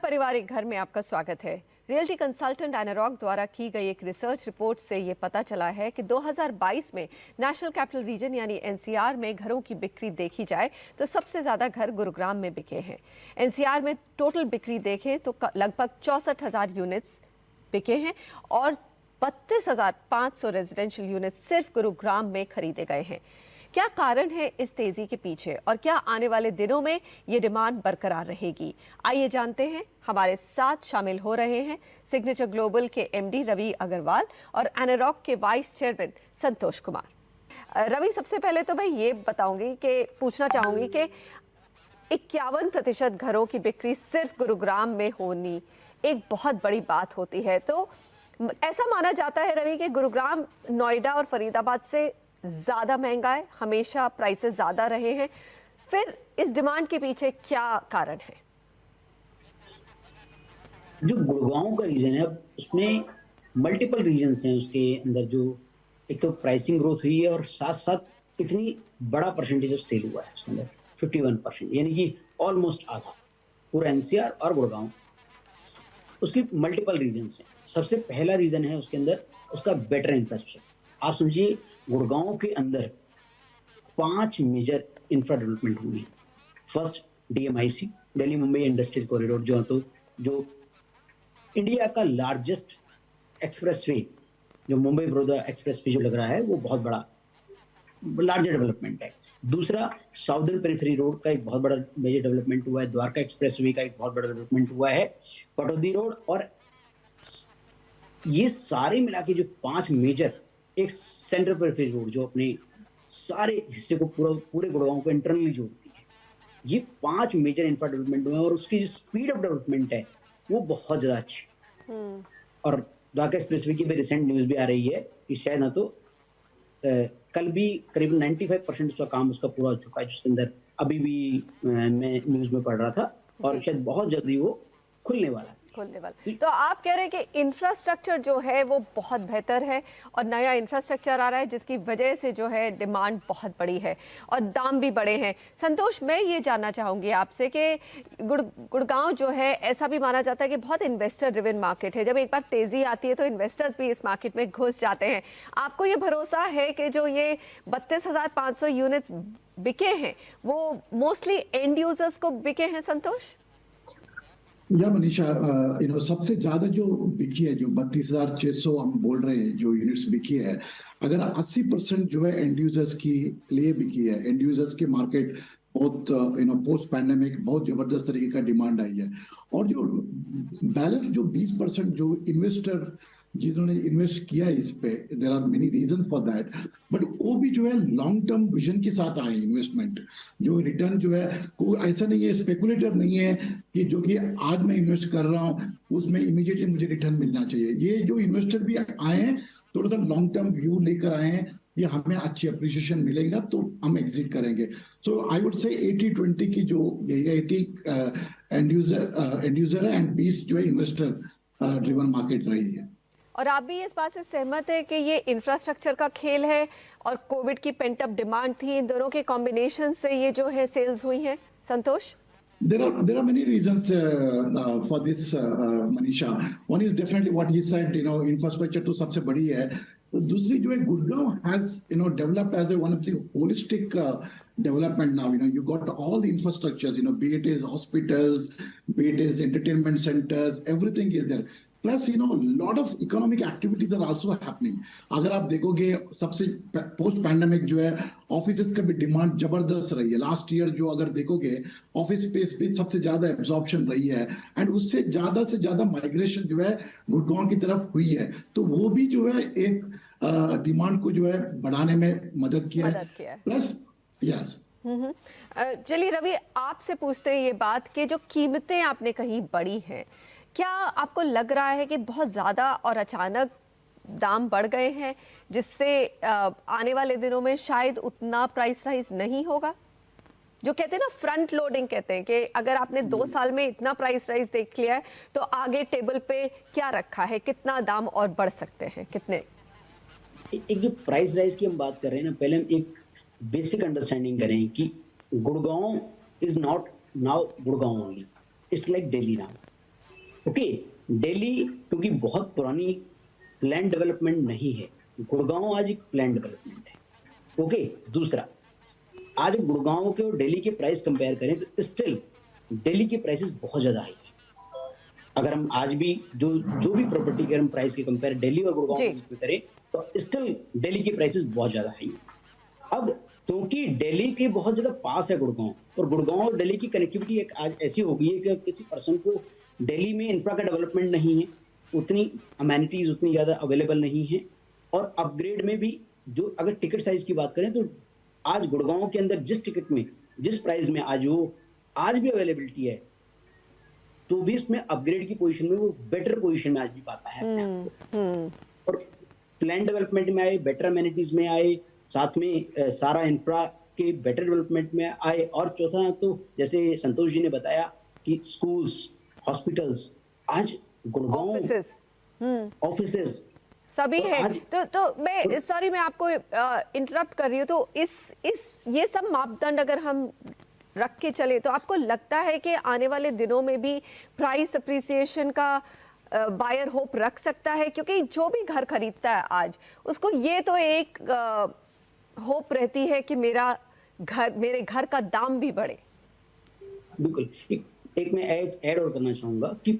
पारिवारिक घर में आपका स्वागत है। रियल्टी कंसल्टेंट एनारॉक द्वारा की गई एक रिसर्च रिपोर्ट से ये पता चला है कि 2022 में नेशनल कैपिटल रीजन यानी एनसीआर में घरों की बिक्री देखी जाए तो सबसे ज्यादा घर गुरुग्राम में बिके हैं। एनसीआर में टोटल बिक्री देखें तो लगभग 64,000 यूनिट्स बिके हैं और 32,500 रेजिडेंशियल यूनिट सिर्फ गुरुग्राम में खरीदे गए हैं। क्या कारण है इस तेजी के पीछे और क्या आने वाले दिनों में ये डिमांड बरकरार रहेगी? आइए जानते हैं। हमारे साथ शामिल हो रहे हैं सिग्नेचर ग्लोबल के एमडी रवि अग्रवाल और एनारॉक के वाइस चेयरमैन संतोष कुमार। रवि, सबसे पहले तो मैं ये बताऊंगी कि पूछना चाहूंगी कि 51% घरों की बिक्री सिर्फ गुरुग्राम में होनी एक बहुत बड़ी बात होती है। तो ऐसा माना जाता है रवि कि गुरुग्राम नोएडा और फरीदाबाद से ज्यादा महंगा है, हमेशा प्राइसेस ज्यादा रहे हैं। फिर इस डिमांड के पीछे क्या कारण है? जो गुड़गांव का रीजन है उसमें मल्टीपल रीजन्स हैं। उसके अंदर जो एक तो प्राइसिंग ग्रोथ हुई है और साथ साथ इतनी बड़ा परसेंटेज ऑफ सेल हुआ है उसके अंदर 51%, यानी कि ऑलमोस्ट आधा पूरा एनसीआर और गुड़गांव। उसकी मल्टीपल रीजन्स हैं। सबसे पहला रीजन है उसके अंदर उसका बेटर इंफ्रास्ट्रक्चर। आप समझिए गुड़गांव के अंदर 5 मेजर इंफ्रा डेवलपमेंट हुई है। First DMIC, Delhi Mumbai industrial corridor, जो इंडिया का लार्जेस्ट एक्सप्रेसवे, जो मुंबई बड़ौदा एक्सप्रेसवे जो लग रहा है वो बहुत बड़ा लार्जर डेवलपमेंट है। दूसरा साउदर्न पेरिफेरी रोड का एक बहुत बड़ा मेजर डेवलपमेंट हुआ है। द्वारका एक्सप्रेसवे का एक बहुत बड़ा डेवलपमेंट हुआ है। पटौदी रोड, और ये सारे मिला के जो 5 मेजर, एक सेंट्रल पेरिफेरी रोड जो अपने सारे हिस्से को पूरे गुड़गांव को इंटरनली जोड़ती है। ये 5 मेजर इंफ्रा डेवलपमेंट हुए हैं और उसकी जो स्पीड ऑफ डेवलपमेंट है वो बहुत ज्यादा अच्छी। और द्वारका एक्सप्रेसवे की भी रिसेंट न्यूज भी आ रही है कि शायद ना तो कल भी करीबन 95% उसका काम उसका पूरा हो चुका है, जिसके अंदर अभी भी मैं न्यूज में पढ़ रहा था, और शायद बहुत जल्दी वो खुलने वाला है। तो आप कह रहे हैं कि इंफ्रास्ट्रक्चर जो है वो बहुत बेहतर है और नया इंफ्रास्ट्रक्चर आ रहा है जिसकी वजह से जो है डिमांड बहुत बड़ी है और दाम भी बड़े हैं। संतोष, मैं ये जानना चाहूंगी आपसे कि गुड़गांव जो है ऐसा भी माना जाता है कि बहुत इन्वेस्टर ड्रिवन मार्केट है। जब एक बार तेजी आती है तो इन्वेस्टर्स भी इस मार्केट में घुस जाते हैं। आपको ये भरोसा है कि जो ये 32,500 यूनिट्स बिके हैं वो मोस्टली एंड यूजर्स को बिके हैं? संतोष? या मनीषा, सबसे ज्यादा जो बिकी है, जो 32,600 हम बोल रहे हैं जो यूनिट्स बिकी है, अगर 80% जो है एंड यूजर्स की लिए बिकी है। एंड यूजर्स की मार्केट बहुत पोस्ट पैंडेमिक बहुत जबरदस्त तरीके का डिमांड आई है। और जो बैलेंस जो 20% जो इन्वेस्टर जिन्होंने इन्वेस्ट किया इस पे, there are many reason for that, but वो भी जो है लॉन्ग टर्म विजन के साथ आए इन्वेस्टमेंट। जो रिटर्न जो है कोई ऐसा नहीं है, स्पेकुलेटर नहीं है कि जो कि आज मैं इन्वेस्ट कर रहा हूँ उसमें इमीडिएटली मुझे रिटर्न मिलना चाहिए। ये जो इन्वेस्टर भी आए हैं थोड़ा सा लॉन्ग टर्म व्यू लेकर आए हैं, ये हमें अच्छी अप्रिसिएशन मिलेगा तो हम एग्जिट करेंगे। सो आई वुड से 80-20 की जो 80 एंड यूजर है एंड 20 जो है इन्वेस्टर ड्रिवन मार्केट रही है। और आप भी इस बात से सहमत है कि ये इंफ्रास्ट्रक्चर का खेल है और कोविड की पेंट अप डिमांड थी, इन दोनों के कॉम्बिनेशन से ये जो है सेल्स हुई हैं? संतोष? There are many reasons for this, Manisha. One is definitely what he said. Infrastructure तो सबसे बड़ी है। दूसरी जो है Gurgaon has developed as one of the holistic development now. You got all the infrastructures. Be it is hospitals, be it is entertainment centers, everything is there. Plus, lot of economic activities are also happening. अगर आप देखोगे सबसे post pandemic जो है offices का भी demand जबरदस्त रही है। लास्ट ईयर जो अगर देखोगे ऑफिस स्पेस पे सबसे ज्यादा एब्जॉर्प्शन रही है एंड उससे ज्यादा माइग्रेशन जो है गुड़गांव की तरफ हुई है। तो वो भी जो है एक डिमांड को जो है बढ़ाने में मदद किया है। प्लस यस, चलिए रवि, आपसे पूछते हैं ये बात कि जो कीमतें आपने कही बड़ी हैं, क्या आपको लग रहा है कि बहुत ज़्यादा और अचानक दाम बढ़ गए हैं जिससे आने वाले दिनों में शायद उतना प्राइस राइज नहीं होगा? जो कहते हैं ना फ्रंट लोडिंग, कहते हैं कि अगर आपने 2 साल में इतना प्राइस राइज देख लिया है तो आगे टेबल पे क्या रखा है, कितना दाम और बढ़ सकते हैं, कितने? एक जो प्राइस राइज की हम बात कर रहे हैं ना, पहले हम एक बेसिक अंडरस्टैंडिंग करें कि Gurgaon is not now Gurgaon only, it's like Delhi now. Okay, Delhi क्योंकि बहुत पुरानी प्लान डेवलपमेंट नहीं है, गुड़गांव आज एक प्लान डेवलपमेंट है। ओके, दूसरा, आज गुड़गांव के और दिल्ली के प्राइस कंपेयर करें तो स्टिल दिल्ली के प्राइसेस बहुत ज्यादा हाई है। अगर हम आज भी जो भी प्रॉपर्टी के हम प्राइस के कंपेयर दिल्ली और गुड़गांव के बीच में करें तो स्टिल दिल्ली के प्राइसेस बहुत ज्यादा हाई है। अब क्योंकि दिल्ली के बहुत ज्यादा पास है गुड़गांव, और गुड़गांव और दिल्ली की कनेक्टिविटी एक आज ऐसी हो गई है कि किसी पर्सन को दिल्ली में इंफ्रा का डेवलपमेंट नहीं है, उतनी अमेनिटीज उतनी ज्यादा अवेलेबल नहीं है, और अपग्रेड में भी जो अगर टिकट साइज की बात करें तो आज गुड़गांव के अंदर जिस टिकट में जिस प्राइस में आज वो आज भी अवेलेबिलिटी है, तो भी उसमें अपग्रेड की पोजीशन में वो बेटर पोजीशन में आज भी पाता है अपने आप को। और प्लान डेवलपमेंट में आए, बेटर अमेनिटीज में आए, साथ में सारा इंफ्रा के बेटर डेवलपमेंट में आए, और चौथा तो जैसे संतोष जी ने बताया कि स्कूल्स, हॉस्पिटल्स, आज गुड़गांव ऑफिसेस सभी और है। आज तो मैं सॉरी, मैं आपको इंटरप्ट कर रही हूँ। तो इस ये सब मापदंड अगर हम रख के चले तो आपको लगता है कि आने वाले दिनों में भी प्राइस अप्रिसिएशन का बायर होप रख सकता है? क्योंकि जो भी घर खरीदता है आज, उसको ये तो एक होप रहती है कि मेरे घर का दाम भी बढ़े। बिल्कुल। एक मैं ऐड और करना चाहूंगा कि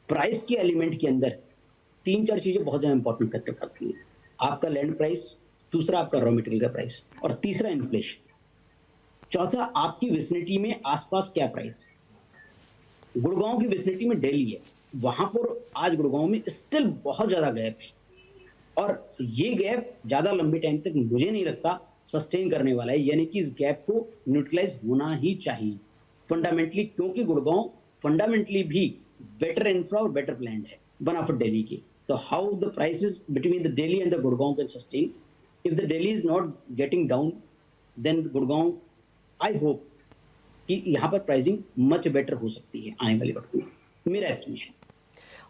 प्राइस के एलिमेंट के अंदर 3-4 चीजें बहुत ज्यादा इंपॉर्टेंट फैक्टर करती है। आपका लैंड प्राइस, दूसरा आपका रॉ मटेरियल का प्राइस, और तीसरा इन्फ्लेशन, चौथा आपकी विसिनिटी में आसपास क्या प्राइस है। गुड़गांव की विसिनिटी में दिल्ली है, वहां पर आज गुड़गांव में स्टिल बहुत ज्यादा गैप है, और ये गैप ज्यादा लंबे टाइम तक मुझे नहीं लगता सस्टेन करने वाला है, यानी कि इस गैप को न्यूट्रलाइज होना ही चाहिए फंडामेंटली, क्योंकि गुड़गांव फंडामेंटली भी बेटर इंफ्रा और बेटर प्लान है बनाफट दिल्ली के। तो how the prices between the Delhi and the Gurgaon can sustain? If the Delhi is not getting down, then Gurgaon, I hope कि यहाँ पर प्राइसिंग मच बेटर हो सकती है आने वाले वक्त में, मेरा एस्टिमेशन।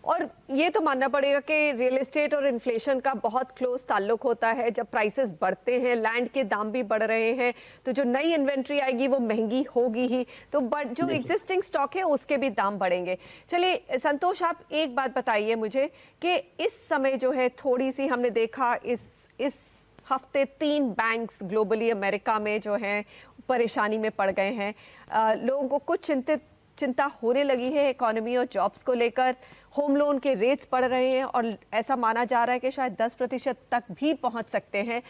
और ये तो मानना पड़ेगा कि रियल एस्टेट और इन्फ्लेशन का बहुत क्लोज ताल्लुक होता है। जब प्राइसेस बढ़ते हैं, लैंड के दाम भी बढ़ रहे हैं, तो जो नई इन्वेंट्री आएगी वो महंगी होगी ही, तो जो एग्जिस्टिंग स्टॉक है उसके भी दाम बढ़ेंगे। चलिए संतोष, आप एक बात बताइए मुझे कि इस समय जो है थोड़ी सी हमने देखा इस हफ्ते 3 बैंक्स ग्लोबली अमेरिका में जो हैं परेशानी में पड़ गए हैं। लोगों को कुछ चिंता होने लगी है इकोनॉमी और जॉब्स को लेकर। होम लोन के रेट्स बढ़ रहे हैं और ऐसा माना जा रहा है कि शायद 10% तक भी पहुंच सकते हैं।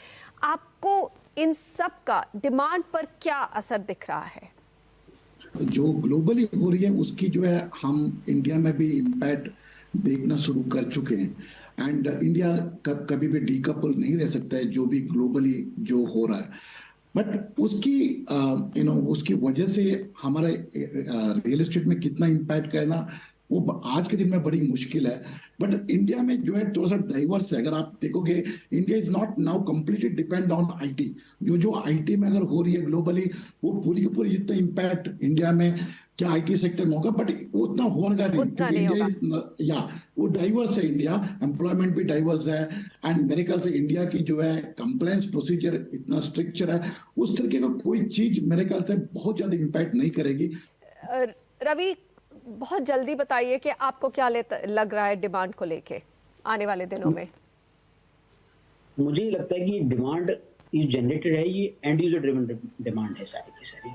आपको इन सब का डिमांड पर क्या असर दिख रहा है? जो ग्लोबली हो रही है उसकी जो है हम इंडिया में भी इम्पैक्ट देखना शुरू कर चुके हैं, एंड इंडिया कभी भी डीकपल नहीं रह सकता है जो भी ग्लोबली जो हो रहा है। बट उसकी उसकी वजह से हमारा रियल एस्टेट में कितना इम्पैक्ट करना वो आज के दिन में बड़ी मुश्किल है। बट इंडिया में जो है थोड़ा सा डाइवर्स है। अगर आप देखोगे, India is not now completely depend on IT. जो आईटी में अगर हो रही है ग्लोबली, वो पूरी की पूरी जितना इम्पैक्ट इंडिया में क्या आईटी सेक्टर में होगा, बट उतना होगा नहीं, क्योंकि इंडिया इज वो डाइवर्स है। इंडिया एम्प्लॉयमेंट भी डाइवर्स है, एंड मेरे ख्याल से इंडिया की जो है कंप्लायंस प्रोसीजर इतना स्ट्रिक्चर है, उस तरीके का कोई चीज मेरे ख्याल से बहुत ज्यादा इम्पैक्ट नहीं करेगी। रवि, बहुत जल्दी बताइए कि आपको क्या लग रहा है डिमांड को लेके आने वाले दिनों में? मुझे लगता है कि डिमांड इज जनरेटेड है, ये एंड यूजर ड्रिवन डिमांड है सारी की सारी।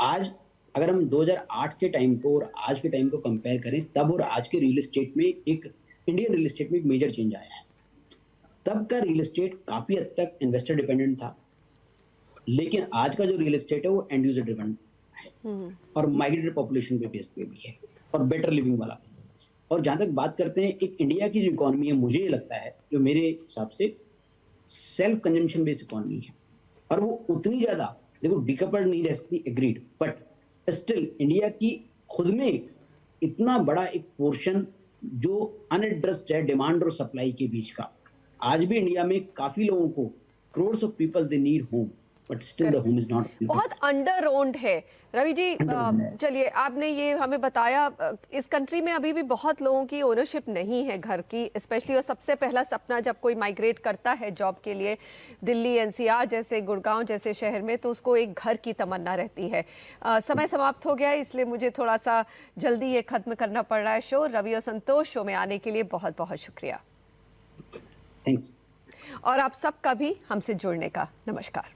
आज अगर हम 2008 के टाइम को और आज के टाइम को कंपेयर करें, तब और आज के रियल एस्टेट में इंडियन रियल एस्टेट में एक मेजर चेंज आया है। तब का रियल एस्टेट काफी हद तक इन्वेस्टर डिपेंडेंट था, लेकिन आज का जो रियल एस्टेट है वो एंड यूजर ड्रिवन है, और माइग्रेटेड पॉपुलेशन पे बेस्ड पे भी है, और बेटर लिविंग वाला। और जहां तक बात करते हैं एक इंडिया की जो इकोनॉमी है, मुझे लगता है जो मेरे हिसाब से सेल्फ कंजम्पशन बेस्ड इकोनॉमी है, और वो उतनी ज्यादा देखो डिकपल्ड नहीं रह सकती, एग्रीड, बट स्टिल इंडिया की खुद में इतना बड़ा एक पोर्शन जो अनएड्रेस्ड है डिमांड और सप्लाई के बीच का। आज भी इंडिया में काफी लोगों को, crores of people they need home, but still the home is not. बहुत अंडर ओन्ड है रवि जी। चलिए, आपने ये हमें बताया, इस कंट्री में अभी भी बहुत लोगों की ओनरशिप नहीं है घर की, स्पेशली। और सबसे पहला सपना जब कोई माइग्रेट करता है जॉब के लिए दिल्ली, एनसीआर जैसे, गुड़गांव जैसे शहर में, तो उसको एक घर की तमन्ना रहती है। समय समाप्त हो गया है, इसलिए मुझे थोड़ा सा जल्दी ये खत्म करना पड़ रहा है शो। रवि और संतोष, शो में आने के लिए बहुत बहुत शुक्रिया। Thanks. और आप सबका भी हमसे जुड़ने का नमस्कार।